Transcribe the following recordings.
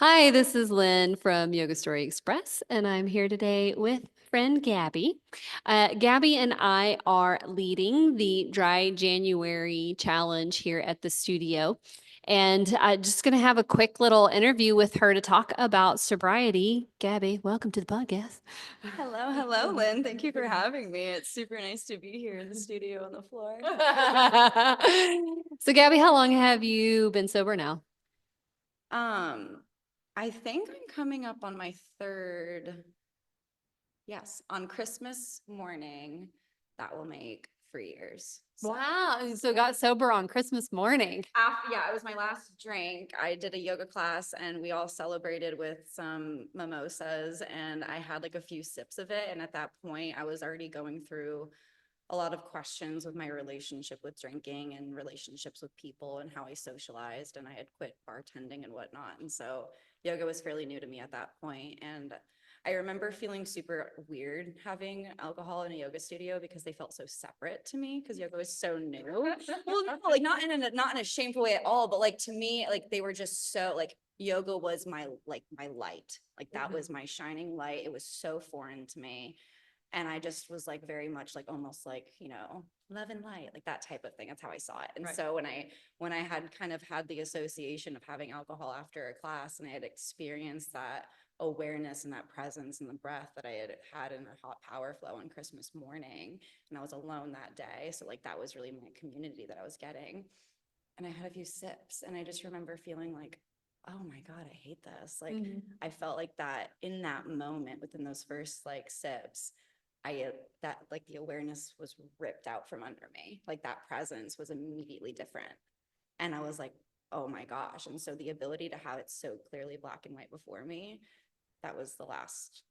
Hi, this is Lynn from Yoga Story Express, and I'm here today with friend Gabby. Gabby and I are leading the Dry January challenge here at the studio. And I'm just going to have a quick little interview with her to talk about sobriety. Gabby, welcome to the podcast. Hello, Lynn. Thank you for having me. It's super nice to be here in the studio on the floor. So, Gabby, how long have you been sober now? Um, I think I'm coming up on my third, yes, on Christmas morning, that will make 3 years. Wow. So, got sober on Christmas morning. Yeah, it was my last drink. I did a yoga class and we all celebrated with some mimosas and I had like a few sips of it. And at that point, I was already going through a lot of questions with my relationship with drinking and relationships with people and how I socialized, and I had quit bartending and whatnot. And so yoga was fairly new to me at that point. And I remember feeling super weird having alcohol in a yoga studio because they felt so separate to me because yoga was so new. Well, no, like not in a shameful way at all, but like to me, like they were just so like yoga was my light. Like that was my shining light. It was so foreign to me. And I just was like very much like almost like, love and light, like that type of thing. That's how I saw it. And so when I had kind of had the association of having alcohol after a class and I had experienced that awareness and that presence and the breath that I had in a hot power flow on Christmas morning, and I was alone that day. So like that was really my community that I was getting. And I had a few sips and I just remember feeling like, oh my God, I hate this. Like I felt like that in that moment within those first like sips, that like the awareness was ripped out from under me. Like that presence was immediately different. And I was like, oh my gosh. And so the ability to have it so clearly black and white before me, that was the last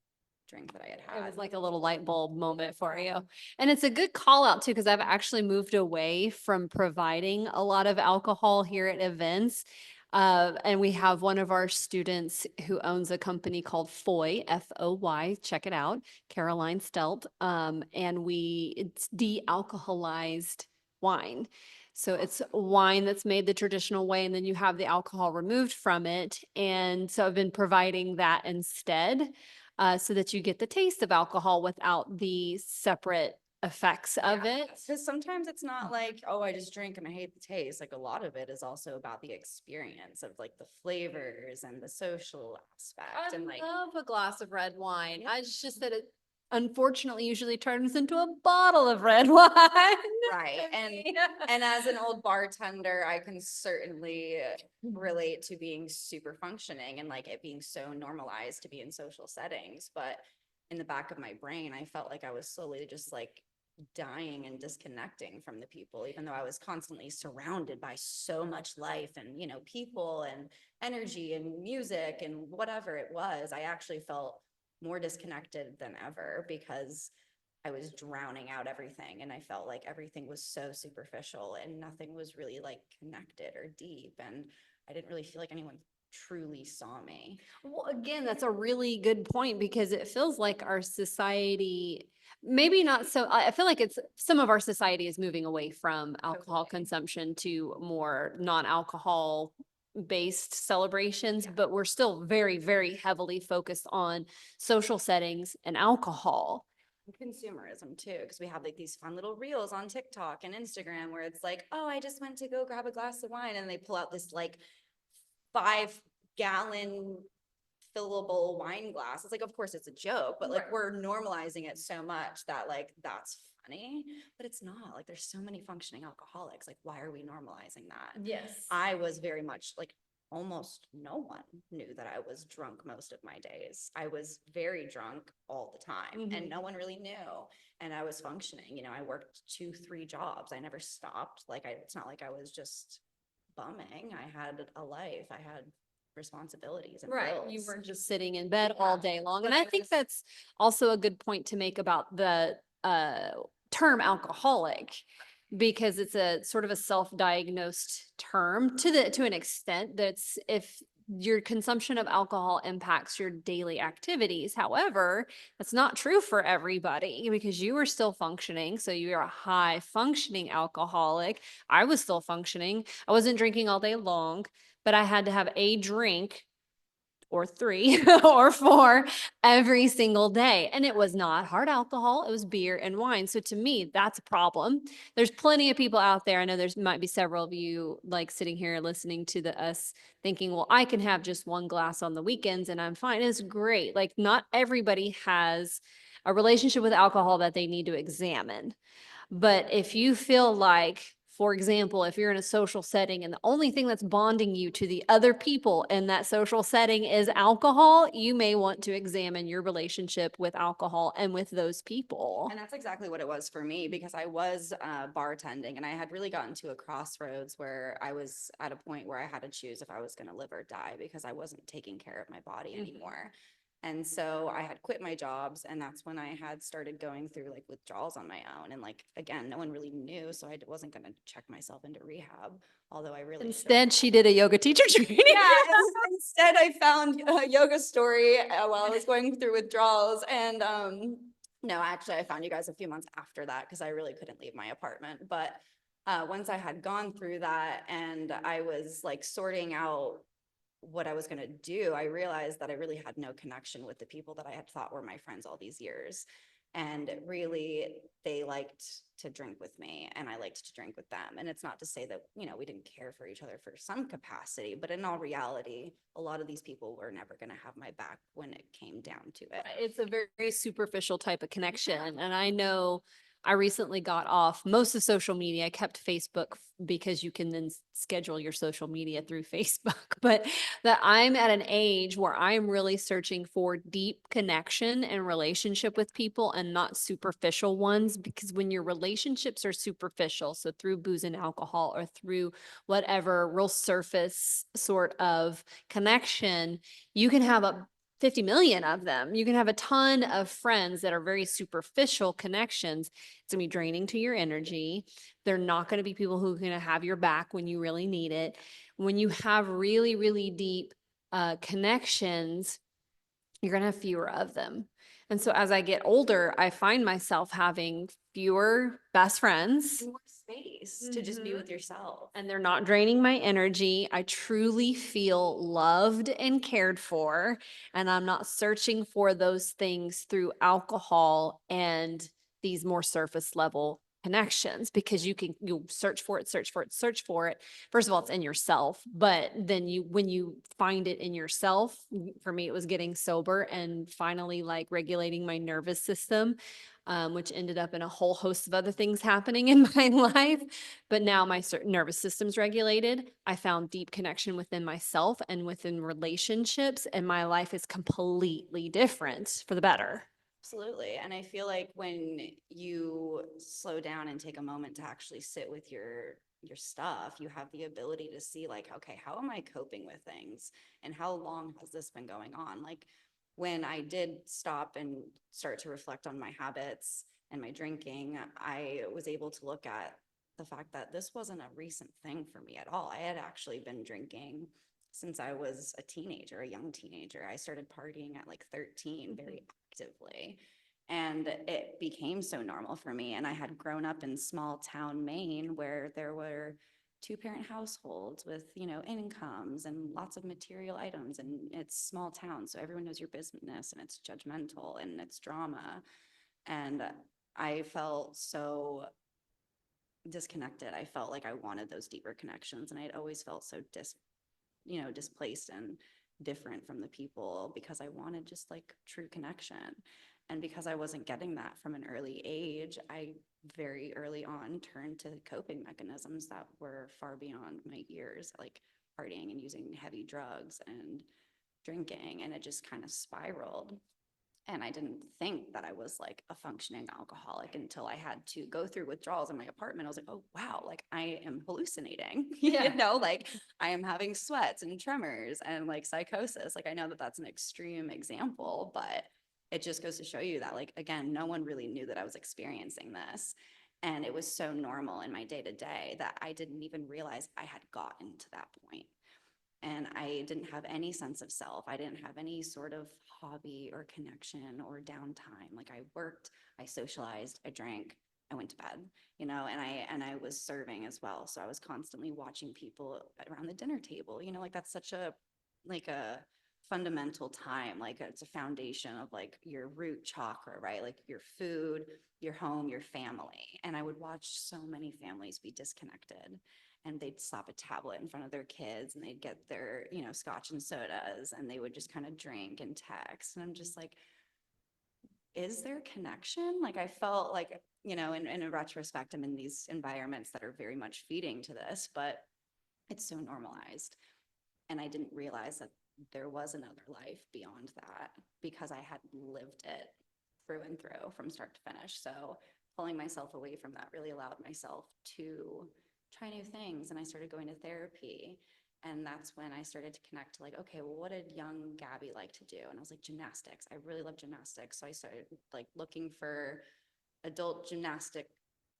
drink that I had It had. was like a little light bulb moment for you. And it's a good call out too, because I've actually moved away from providing a lot of alcohol here at events. And we have one of our students who owns a company called Foy, Foy. Check it out, Caroline Stelt. It's de-alcoholized wine. So it's wine that's made the traditional way, and then you have the alcohol removed from it. And so I've been providing that instead, so that you get the taste of alcohol without the separate effects of it. Because sometimes it's not like, oh, I just drink and I hate the taste. Like a lot of it is also about the experience of like the flavors and the social aspect. I And like, love a glass of red wine. It's just that it unfortunately usually turns into a bottle of red wine. right. And as an old bartender, I can certainly relate to being super functioning and like it being so normalized to be in social settings. But in the back of my brain, I felt like I was slowly just like dying and disconnecting from the people, even though I was constantly surrounded by so much life and, people and energy and music and whatever it was. I actually felt more disconnected than ever because I was drowning out everything and I felt like everything was so superficial and nothing was really like connected or deep. And I didn't really feel like anyone truly saw me. Well, again, that's a really good point because it feels like our society, maybe not so, I feel like it's some of our society is moving away from alcohol consumption to more non-alcohol based celebrations, but we're still very, very heavily focused on social settings and alcohol. Consumerism too, because we have like these fun little reels on TikTok and Instagram where it's like, oh, I just went to go grab a glass of wine, and they pull out this like 5-gallon fillable wine glass. It's like, of course it's a joke, but like we're normalizing it so much that like that's funny, but it's not. Like there's so many functioning alcoholics. Like, why are we normalizing that? Yes. I was very much like almost no one knew that I was drunk most of my days. I was very drunk all the time and no one really knew. And I was functioning, I worked 2-3 jobs. I never stopped. Like it's not like I was just bumming. I had a life. I had responsibilities and Right. bills. You weren't just sitting in bed all day long. And I think that's also a good point to make about the term alcoholic, because it's a sort of a self-diagnosed term to an extent. That's if your consumption of alcohol impacts your daily activities. However, that's not true for everybody because you were still functioning. So you're a high functioning alcoholic. I was still functioning. I wasn't drinking all day long, but I had to have a drink or 3 or 4 every single day. And it was not hard alcohol, it was beer and wine. So to me, that's a problem. There's plenty of people out there. I know there's might be several of you like sitting here listening to us thinking, well, I can have just 1 glass on the weekends and I'm fine. It's great. Like, not everybody has a relationship with alcohol that they need to examine. But if you feel like, for example, if you're in a social setting and the only thing that's bonding you to the other people in that social setting is alcohol, you may want to examine your relationship with alcohol and with those people. And that's exactly what it was for me, because I was bartending and I had really gotten to a crossroads where I was at a point where I had to choose if I was going to live or die, because I wasn't taking care of my body anymore. And so I had quit my jobs, and that's when I had started going through like withdrawals on my own. And like, again, no one really knew, so I wasn't going to check myself into rehab, although I really should. Instead, she did a yoga teacher training. Yeah, instead I found a yoga story while I was going through withdrawals. And no, actually I found you guys a few months after that, because I really couldn't leave my apartment. But once I had gone through that and I was like sorting out what I was going to do, I realized that I really had no connection with the people that I had thought were my friends all these years. And really, they liked to drink with me and I liked to drink with them. And it's not to say that, we didn't care for each other for some capacity, but in all reality, a lot of these people were never going to have my back when it came down to it. It's a very superficial type of connection. And I know I recently got off most of social media. I kept Facebook because you can then schedule your social media through Facebook. But that I'm at an age where I'm really searching for deep connection and relationship with people and not superficial ones. Because when your relationships are superficial, so through booze and alcohol or through whatever real surface sort of connection, you can have a 50 million of them. You can have a ton of friends that are very superficial connections. It's going to be draining to your energy. They're not going to be people who are going to have your back when you really need it. When you have really, really deep connections, you're going to have fewer of them. And so as I get older, I find myself having fewer best friends. More space to just be with yourself. And they're not draining my energy. I truly feel loved and cared for. And I'm not searching for those things through alcohol and these more surface level connections, because you'll search for it. First of all, it's in yourself, but then when you find it in yourself, for me, it was getting sober and finally like regulating my nervous system, which ended up in a whole host of other things happening in my life. But now my nervous system's regulated. I found deep connection within myself and within relationships, and my life is completely different for the better. Absolutely. And I feel like when you slow down and take a moment to actually sit with your stuff, you have the ability to see like, okay, how am I coping with things? And how long has this been going on? Like, when I did stop and start to reflect on my habits and my drinking, I was able to look at the fact that this wasn't a recent thing for me at all. I had actually been drinking since I was a teenager, a young teenager. I started partying at like 13 very actively. And it became so normal for me. And I had grown up in small town Maine, where there were two-parent households with, incomes and lots of material items. And it's small town, so everyone knows your business, and it's judgmental and it's drama. And I felt so disconnected. I felt like I wanted those deeper connections, and I'd always felt so displaced and different from the people, because I wanted just like true connection. And because I wasn't getting that from an early age, I very early on turned to coping mechanisms that were far beyond my years, like partying and using heavy drugs and drinking. And it just kind of spiraled. And I didn't think that I was like a functioning alcoholic until I had to go through withdrawals in my apartment. I was like, oh, wow, like I am hallucinating, like I am having sweats and tremors and like psychosis. Like, I know that that's an extreme example, but it just goes to show you that, like, again, no one really knew that I was experiencing this. And it was so normal in my day to day that I didn't even realize I had gotten to that point. And I didn't have any sense of self. I didn't have any sort of hobby or connection or downtime. Like, I worked, I socialized, I drank, I went to bed, and I was serving as well. So I was constantly watching people around the dinner table, like that's such a fundamental time. Like it's a foundation of like your root chakra, right? Like your food, your home, your family. And I would watch so many families be disconnected, and they'd slap a tablet in front of their kids and they'd get their, you know, scotch and sodas, and they would just kind of drink and text. And I'm just like, is there connection? Like I felt like, you know, in a retrospect, I'm in these environments that are very much feeding to this, but it's so normalized. And I didn't realize that there was another life beyond that because I had lived it through and through from start to finish. So pulling myself away from that really allowed myself to try new things. And I started going to therapy. And that's when I started to connect to like, okay, well, what did young Gabby like to do? And I was like, gymnastics. I really love gymnastics. So I started like looking for adult gymnastic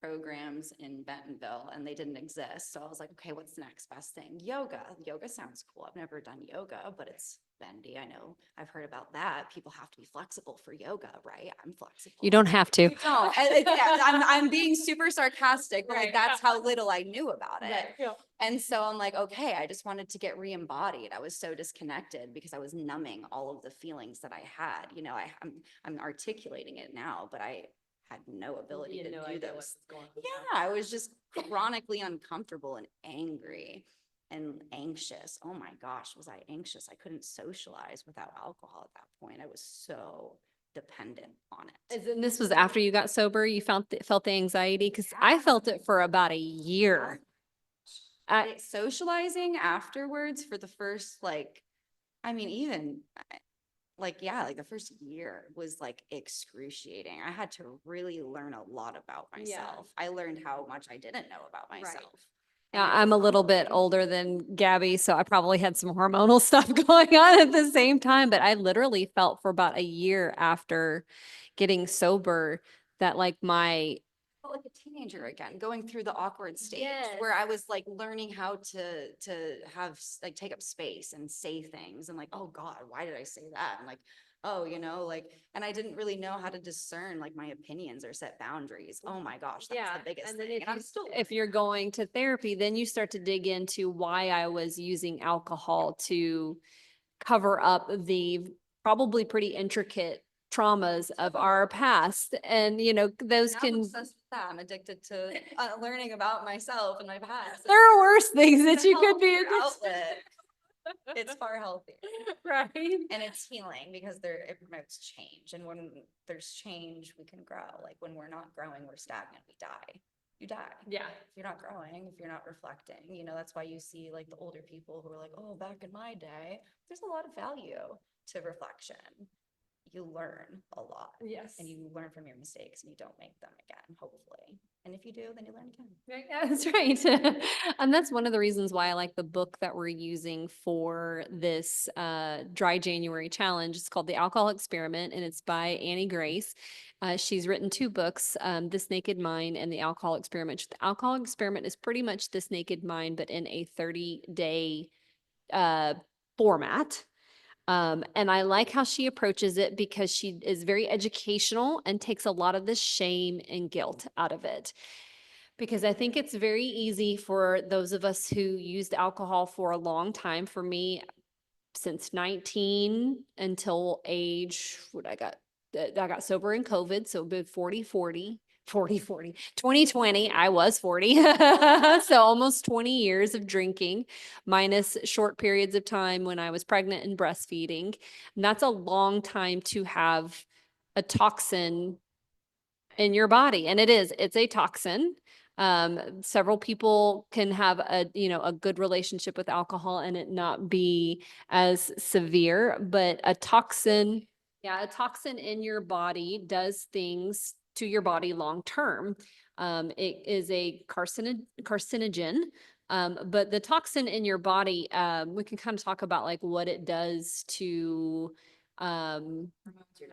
programs in Bentonville, and they didn't exist. So I was like, okay, what's the next best thing? Yoga. Yoga sounds cool. I've never done yoga, but it's bendy. I know I've heard about that. People have to be flexible for yoga, right? I'm flexible. You don't have to. You don't. I'm being super sarcastic, but like that's how little I knew about it. Right, yeah. And so I'm like, okay, I just wanted to get re-embodied. I was so disconnected because I was numbing all of the feelings that I had. You know, I'm articulating it now, but I had no ability to do those. Yeah, I was just chronically uncomfortable and angry and anxious. Oh my gosh, was I anxious? I couldn't socialize without alcohol at that point. I was so dependent on it. And this was after you got sober, you felt the anxiety? Because I felt it for about a year. Socializing afterwards for the first, like, I mean, even like, yeah, like the first year was like excruciating. I had to really learn a lot about myself. I learned how much I didn't know about myself. Yeah, I'm a little bit older than Gabby, so I probably had some hormonal stuff going on at the same time. But I literally felt for about a year after getting sober that like my Like a teenager again, going through the awkward stage where I was like learning how to have like take up space and say things, and like, oh God, why did I say that? And like, oh, you know, like, and I didn't really know how to discern like my opinions or set boundaries. Oh my gosh, that's the biggest thing. And I'm still, if you're going to therapy, then you start to dig into why I was using alcohol to cover up the probably pretty intricate traumas of our past. And, you know, those now I'm can, obsessed with that. I'm addicted to learning about myself and my past. there are worse things that It's a you could be healthier addicted outlet. It's far healthier. right? And it's healing because it promotes change. And when there's change, we can grow. Like when we're not growing, we're stagnant, we die. You die. Yeah. If you're not growing, if you're not reflecting, you know, that's why you see like the older people who are like, oh, back in my day, there's a lot of value to reflection. You learn a lot. Yes. And you learn from your mistakes and you don't make them again, hopefully. And if you do, then you learn again. Yeah, that's right. And that's one of the reasons why I like the book that we're using for this Dry January challenge. It's called The Alcohol Experiment, and it's by Annie Grace. She's written two books, This Naked Mind and The Alcohol Experiment. The Alcohol Experiment is pretty much This Naked Mind, but in a 30-day format. And I like how she approaches it because she is very educational and takes a lot of the shame and guilt out of it. Because I think it's very easy for those of us who used alcohol for a long time. For me, since 19 until age, I got sober in COVID. So good 40, 2020, I was 40. So almost 20 years of drinking minus short periods of time when I was pregnant and breastfeeding. And that's a long time to have a toxin in your body. And it's a toxin. Several people can have a good relationship with alcohol and it not be as severe, but a toxin in your body does things to your body long term. It is a carcinogen. But the toxin in your body, we can kind of talk about like what it does to your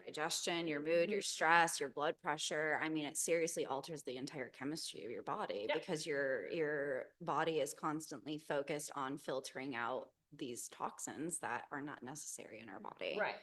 digestion, your mood, your stress, your blood pressure. I mean, it seriously alters the entire chemistry of your body because your body is constantly focused on filtering out these toxins that are not necessary in our body. Right.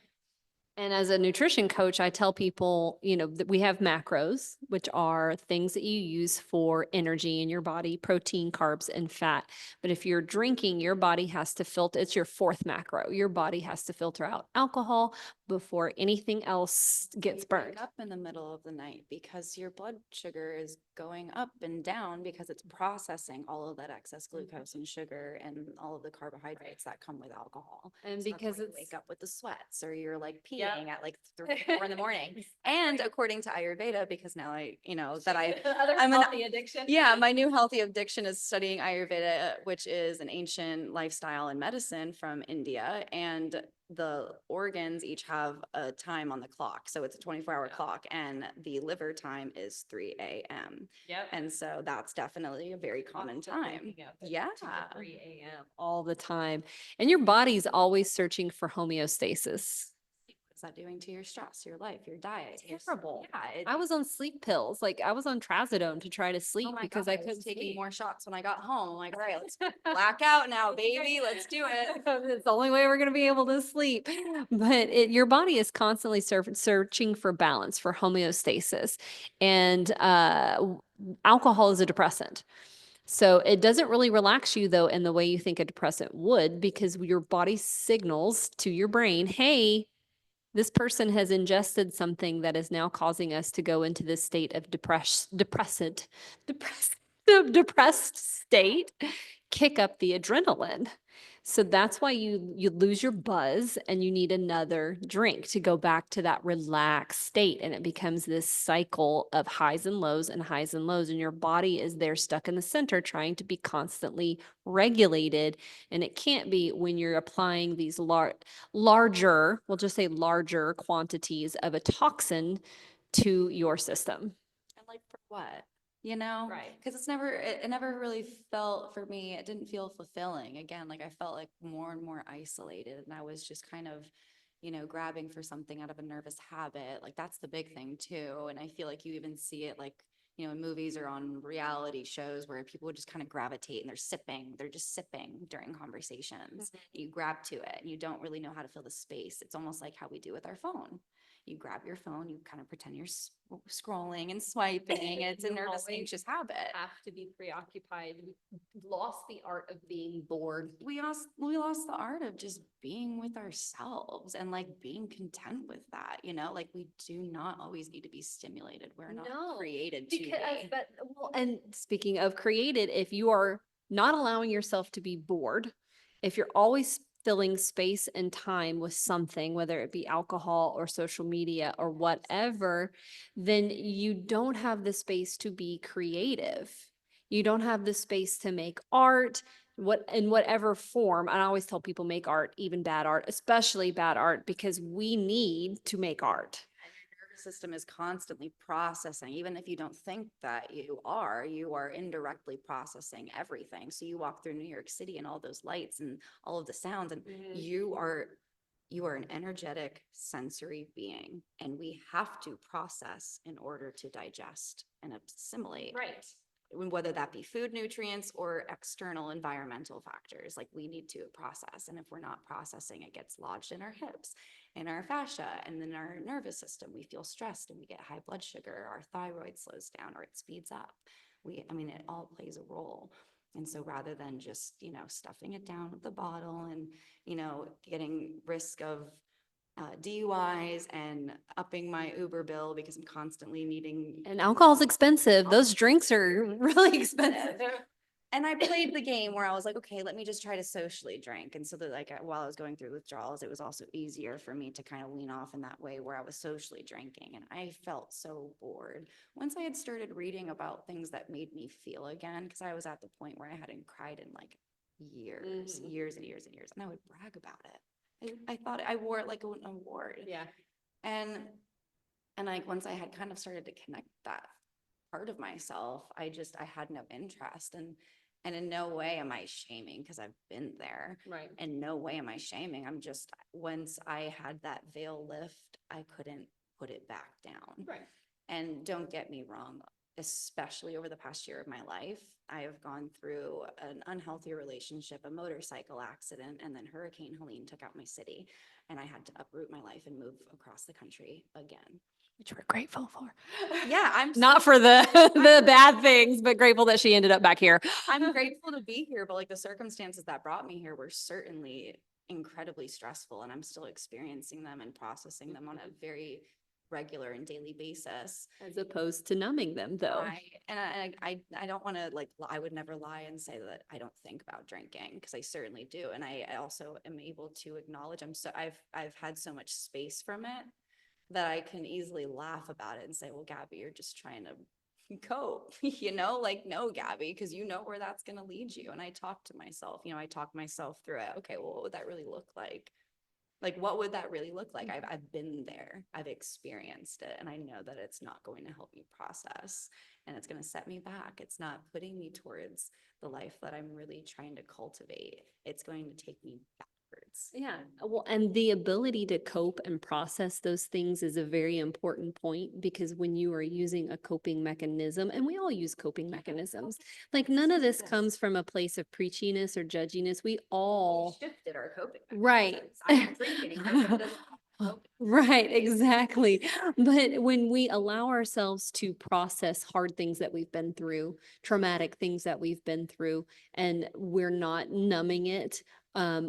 And as a nutrition coach, I tell people, that we have macros, which are things that you use for energy in your body, protein, carbs, and fat. But if you're drinking, your body has to filter, it's your fourth macro. Your body has to filter out alcohol before anything else gets You burned. wake up in the middle of the night because your blood sugar is going up and down because it's processing all of that excess glucose and sugar and all of the carbohydrates that come with alcohol. And So that's because why you it's wake up with the sweats or you're like Yep. peeing at like 3 or 4 in the morning. And according to Ayurveda, because now other I'm an- healthy addiction. yeah, my new healthy addiction is studying Ayurveda, which is an ancient lifestyle and medicine from India. And the organs each have a time on the clock. So it's a 24-hour clock, and the liver time is 3 a.m. Yep. And so that's definitely a very common time. Yeah. 3 a.m. all the time. And your body's always searching for homeostasis. What's that doing to your stress, your life, your diet? Terrible. Yeah. I was on sleep pills. Like I was on trazodone to try to sleep Oh my because God, I was couldn't taking sleep. more shots when I got home. I'm like, all right, let's black out now, baby. Let's do it. It's the only way we're going to be able to sleep. But your body is constantly searching for balance, for homeostasis. And alcohol is a depressant. So it doesn't really relax you, though, in the way you think a depressant would, because your body signals to your brain, hey, this person has ingested something that is now causing us to go into this state of depressed state, kick up the adrenaline. So that's why you lose your buzz and you need another drink to go back to that relaxed state. And it becomes this cycle of highs and lows and highs and lows. And your body is there stuck in the center trying to be constantly regulated. And it can't be when you're applying these larger, we'll just say larger quantities of a toxin to your system. And like for what? You know? Right. Because it never really felt for me, it didn't feel fulfilling. Again, like I felt like more and more isolated, and I was just kind of, grabbing for something out of a nervous habit. Like that's the big thing too. And I feel like you even see it like, in movies or on reality shows where people would just kind of gravitate and they're just sipping during conversations. You grab to it and you don't really know how to fill the space. It's almost like how we do with our phone. You grab your phone, you kind of pretend you're scrolling and swiping. It's a nervous, anxious habit. Have to be preoccupied. We lost the art of being bored. We lost the art of just being with ourselves and like being content with that. Like we do not always need to be stimulated. We're not created to be. And speaking of created, if you are not allowing yourself to be bored, if you're always filling space and time with something, whether it be alcohol or social media or whatever, then you don't have the space to be creative. You don't have the space to make art, in whatever form. I always tell people make art, even bad art, especially bad art, because we need to make art. System is constantly processing. Even if you don't think that you are indirectly processing everything. So you walk through New York City and all those lights and all of the sounds, and you are an energetic sensory being, and we have to process in order to digest and assimilate. Right. Whether that be food nutrients or external environmental factors, like we need to process. And if we're not processing, it gets lodged in our hips, in our fascia, and then our nervous system. We feel stressed and we get high blood sugar, our thyroid slows down or it speeds up. It all plays a role. And so rather than just, stuffing it down with the bottle and, getting risk of DUIs and upping my Uber bill because I'm constantly needing. And alcohol's expensive. Those drinks are really expensive. And I played the game where I was like, okay, let me just try to socially drink. And so that while I was going through withdrawals, it was also easier for me to kind of lean off in that way where I was socially drinking. And I felt so bored. Once I had started reading about things that made me feel again, because I was at the point where I hadn't cried in like years and years and years. And I would brag about it. I thought I wore it like an award. Yeah. And like once I had kind of started to connect that part of myself, I had no interest. And in no way am I shaming, because I've been there. Right. In no way am I shaming. I'm just, once I had that veil lift, I couldn't put it back down. Right. And don't get me wrong, especially over the past year of my life. I have gone through an unhealthy relationship, a motorcycle accident, and then Hurricane Helene took out my city, and I had to uproot my life and move across the country again. Which we're grateful for. Yeah, I'm Not for the the bad things, but grateful that she ended up back here. I'm grateful to be here, but like the circumstances that brought me here were certainly incredibly stressful, and I'm still experiencing them and processing them on a very regular and daily basis. As opposed to numbing them, though. I don't want to like I would never lie and say that I don't think about drinking, because I certainly do, and I also am able to acknowledge I've had so much space from it that I can easily laugh about it and say, well, Gabby, you're just trying to cope, like, no, Gabby, because you know where that's going to lead you. And I talk to myself, I talk myself through it. Okay, well, what would that really look like? Like, what would that really look like? I've been there, I've experienced it, and I know that it's not going to help me process, and it's going to set me back. It's not putting me towards the life that I'm really trying to cultivate. It's going to take me backwards. Yeah. Well, and the ability to cope and process those things is a very important point, because when you are using a coping mechanism, and we all use coping mechanisms, like none of this comes from a place of preachiness or judginess. We all shifted our coping right. I'm drinking. Right, exactly. But when we allow ourselves to process hard things that we've been through, traumatic things that we've been through, and we're not numbing it,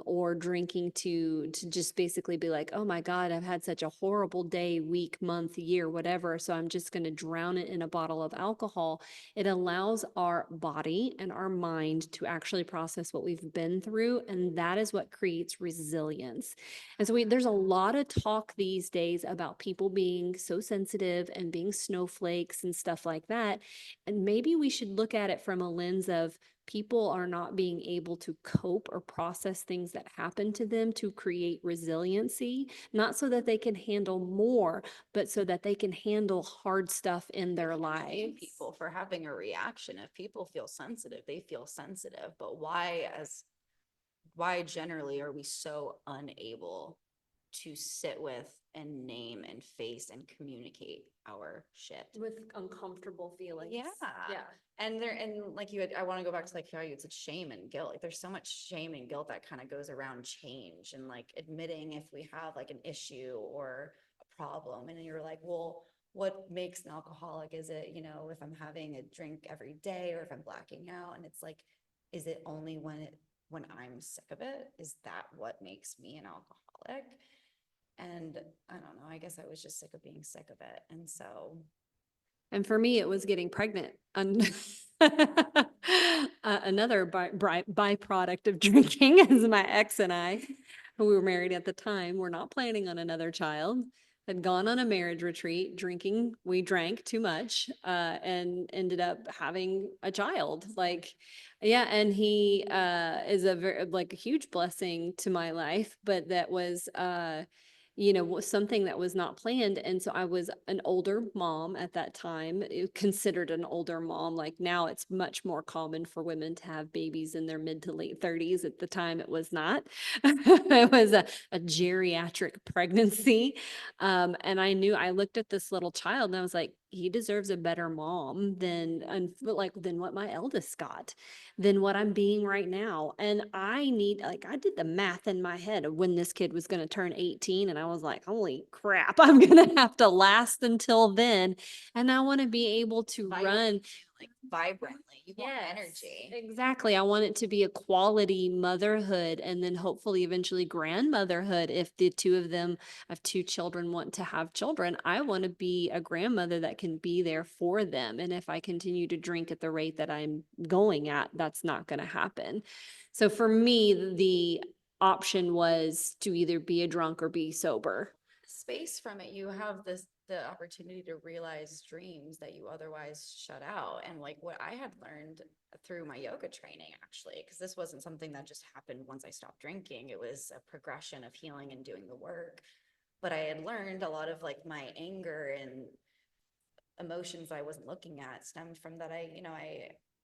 or drinking to just basically be like, oh my God, I've had such a horrible day, week, month, year, whatever. So I'm just going to drown it in a bottle of alcohol. It allows our body and our mind to actually process what we've been through. And that is what creates resilience. And so there's a lot of talk these days about people being so sensitive and being snowflakes and stuff like that. And maybe we should look at it from a lens of people are not being able to cope or process things that happen to them to create resiliency, not so that they can handle more, but so that they can handle hard stuff in their lives. People for having a reaction. If people feel sensitive, they feel sensitive. But why generally are we so unable to sit with and name and face and communicate our shit with uncomfortable feelings? Yeah. And like I want to go back to like how you said shame and guilt. Like there's so much shame and guilt that kind of goes around change and like admitting if we have like an issue or a problem. And you're like, well, what makes an alcoholic? Is it, if I'm having a drink every day or if I'm blacking out? And it's like, is it only when I'm sick of it? Is that what makes me an alcoholic? And I don't know, I guess I was just sick of being sick of it. And so. And for me, it was getting pregnant. Another byproduct of drinking is my ex and I, who we were married at the time, were not planning on another child, had gone on a marriage retreat, drinking. We drank too much, and ended up having a child. Like, yeah, and he is a very like a huge blessing to my life, but that was was something that was not planned. And so I was an older mom at that time, considered an older mom. Like now it's much more common for women to have babies in their mid to late 30s. At the time, it was not. It was a geriatric pregnancy. And I looked at this little child and I was like, he deserves a better mom than what my eldest got, than what I'm being right now. And I did the math in my head of when this kid was going to turn 18. And I was like, holy crap, I'm going to have to last until then. And I want to be able to run like vibrantly. You want energy. Exactly. I want it to be a quality motherhood, and then hopefully eventually grandmotherhood. If the two of them, if two children want to have children, I want to be a grandmother that can be there for them. And if I continue to drink at the rate that I'm going at, that's not going to happen. So for me, the option was to either be a drunk or be sober. Space from it, you have the opportunity to realize dreams that you otherwise shut out. And like what I had learned through my yoga training, actually, because this wasn't something that just happened once I stopped drinking. It was a progression of healing and doing the work. But I had learned a lot of like my anger and emotions I wasn't looking at stemmed from that.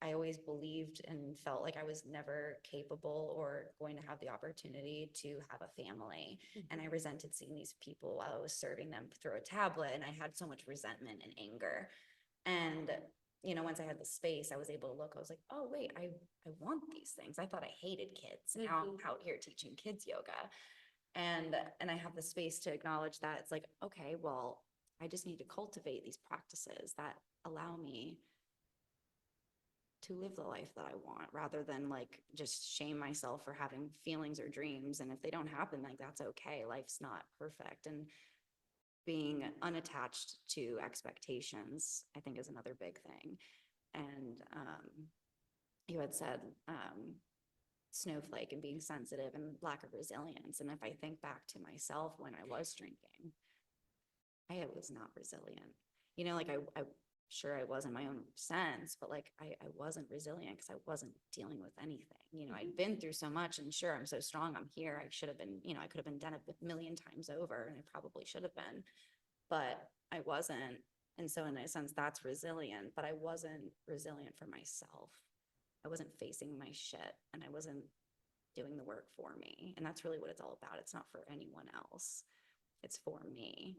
I always believed and felt like I was never capable or going to have the opportunity to have a family. Mm-hmm. And I resented seeing these people while I was serving them through a tablet. And I had so much resentment and anger. And once I had the space, I was able to look, I was like, oh, wait, I want these things. I thought I hated kids. Now I'm out here teaching kids yoga. And I have the space to acknowledge that it's like, okay, well, I just need to cultivate these practices that allow me to live the life that I want rather than like just shame myself for having feelings or dreams. And if they don't happen, like that's okay. Life's not perfect. And being unattached to expectations, I think, is another big thing. And you had said snowflake and being sensitive and lack of resilience. And if I think back to myself when I was drinking, I was not resilient. Like I sure I was in my own sense, but like I wasn't resilient because I wasn't dealing with anything. I'd been through so much, and sure, I'm so strong. I'm here. I should have been, I could have been done it a million times over, and I probably should have been, but I wasn't. And so in a sense, that's resilient, but I wasn't resilient for myself. I wasn't facing my shit, and I wasn't doing the work for me. And that's really what it's all about. It's not for anyone else. It's for me.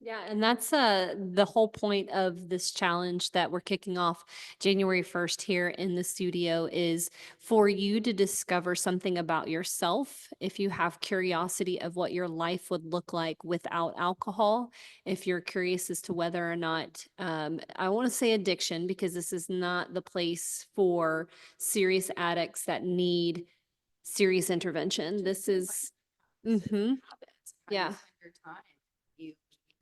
Yeah, and that's the whole point of this challenge that we're kicking off January 1st here in the studio is for you to discover something about yourself. If you have curiosity of what your life would look like without alcohol, if you're curious as to whether or not, I want to say addiction, because this is not the place for serious addicts that need serious intervention. This is, mm-hmm, Habits, how yeah. you spend your time, you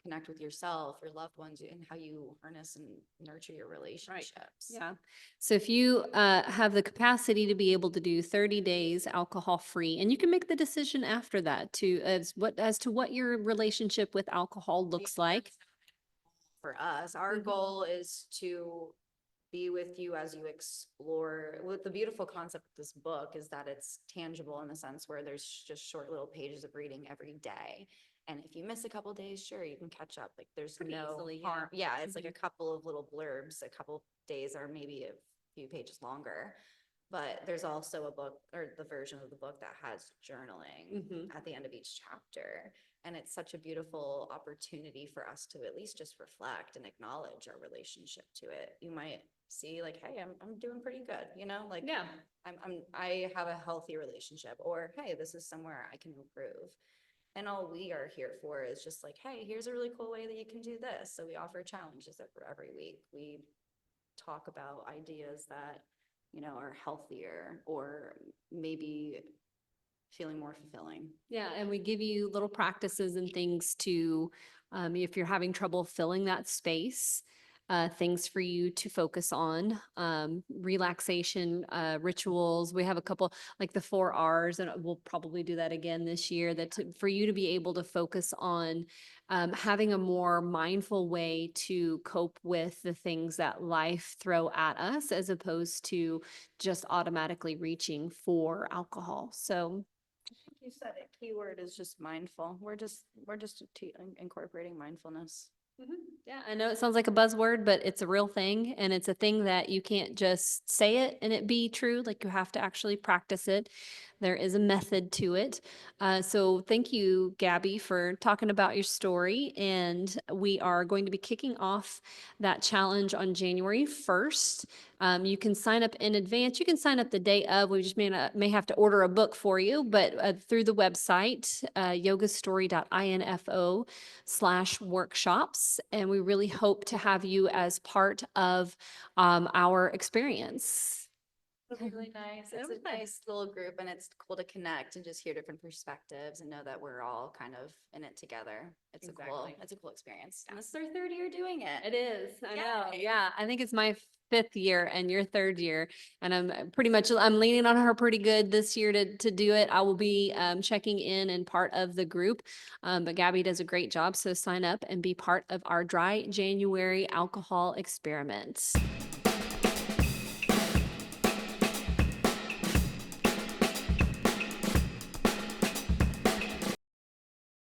connect with yourself, your loved ones, and how you harness and nurture your relationships. Yeah. So if you have the capacity to be able to do 30 days alcohol free, and you can make the decision after that to as to what your relationship with alcohol looks like. For us, our goal is to be with you as you explore. What the beautiful concept of this book is that it's tangible in the sense where there's just short little pages of reading every day. And if you miss a couple days, sure, you can catch up. Like there's Pretty no easily, harm. Yeah, it's like a couple of little blurbs, a couple days or maybe a few pages longer. But there's also a book or the version of the book that has journaling at the end of each chapter. And it's such a beautiful opportunity for us to at least just reflect and acknowledge our relationship to it. You might see like, hey, I'm doing pretty good, like Yeah. I have a healthy relationship, or hey, this is somewhere I can improve. And all we are here for is just like, hey, here's a really cool way that you can do this. So we offer challenges every week. We talk about ideas that, are healthier or maybe feeling more fulfilling. Yeah, and we give you little practices and things to, if you're having trouble filling that space, things for you to focus on, relaxation, rituals. We have a couple like the 4 R's, and we'll probably do that again this year. For you to be able to focus on having a more mindful way to cope with the things that life throw at us, as opposed to just automatically reaching for alcohol. So You said it. Keyword is just mindful. We're just incorporating mindfulness. yeah, I know it sounds like a buzzword, but it's a real thing. And it's a thing that you can't just say it and it be true. Like you have to actually practice it. There is a method to it. So thank you, Gabby, for talking about your story. And we are going to be kicking off that challenge on January 1st. You can sign up in advance. You can sign up the day of. We just may have to order a book for you, but through the website, yogastory.info/workshops. And we really hope to have you as part of our experience. It's really nice. It's a nice little group, and it's cool to connect and just hear different perspectives and know that we're all kind of in it together. It's a cool experience. And this is our third year doing it. It is. I know. Yay. Yeah. I think it's my 5th year and your 3rd year. And I'm leaning on her pretty good this year to do it. I will be checking in and part of the group. But Gabby does a great job. So sign up and be part of our dry January alcohol experiment.